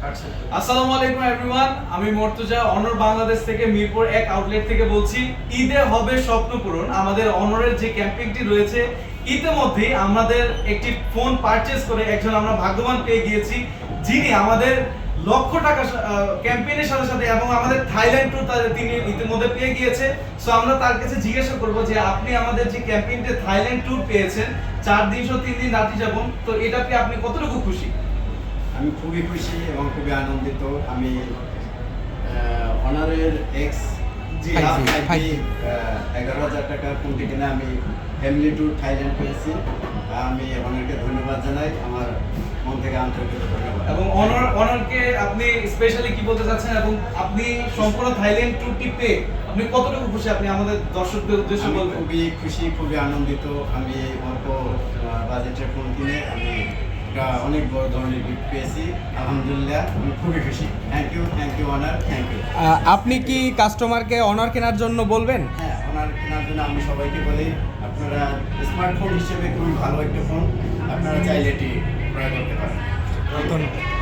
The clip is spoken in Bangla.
আসসালামু আলাইকুম এভরিওয়ান, আমি মর্তুজা অনর বাংলাদেশ থেকে মিরপুর 1 আউটলেট থেকে বলছি। ঈদে হবে স্বপ্ন পূরণ। আমাদের অনরের যে ক্যাম্পেইনটি রয়েছে, ইতিমধ্যে আমাদের একটি ফোন পারচেজ করে একজন আমরা ভাগ্যবান পেয়ে গিয়েছি, যিনি আমাদের লক্ষ টাকা ক্যাম্পেইনের সাথে সাথে এবং আমাদের থাইল্যান্ড ট্যুর তিনি ইতিমধ্যে পেয়ে গিয়েছে। সো আমরা তার কাছে জিজ্ঞাসা করব যে আপনি আমাদের যে ক্যাম্পেইনতে থাইল্যান্ড ট্যুর পেয়েছেন 4 দিন 3 দিন রাত্রি যাপন, তো এটাতে আপনি কতটুকু খুশি? আমি খুবই খুশি এবং খুবই আনন্দিত। আমি অনারের এক্স জি 11,000 টাকার ফোনটি কিনে আমি ফ্যামিলি ট্যুর থাইল্যান্ড পেয়েছি। আমি অনারকে ধন্যবাদ জানাই, আমার মন থেকে আন্তরিক ধন্যবাদ। এবং অনারকে আপনি স্পেশালি কি বলতে চাচ্ছেন, এবং আপনি সম্পূর্ণ থাইল্যান্ড ট্যুরটি পেয়ে আপনি কতটুকু খুশি, আপনি আমাদের দর্শকদের উদ্দেশ্যে আমি বলবেন? খুবই খুশি, খুবই আনন্দিত। আমি অল্প বাজেটের ফোন কিনে আমি একটা অনেক বড় ধরনের গিফট পেয়েছি। আলহামদুলিল্লাহ, আমি খুবই খুশি। Thank you honour, thank you. আপনি কি কাস্টমারকে অনার কেনার জন্য বলবেন? হ্যাঁ, অনার কেনার জন্য আমি সবাইকে বলি, আপনারা স্মার্টফোন হিসেবে খুবই ভালো একটা ফোন, আপনারা চাইলে এটি ক্রয় করতে পারেন। ধন্যবাদ।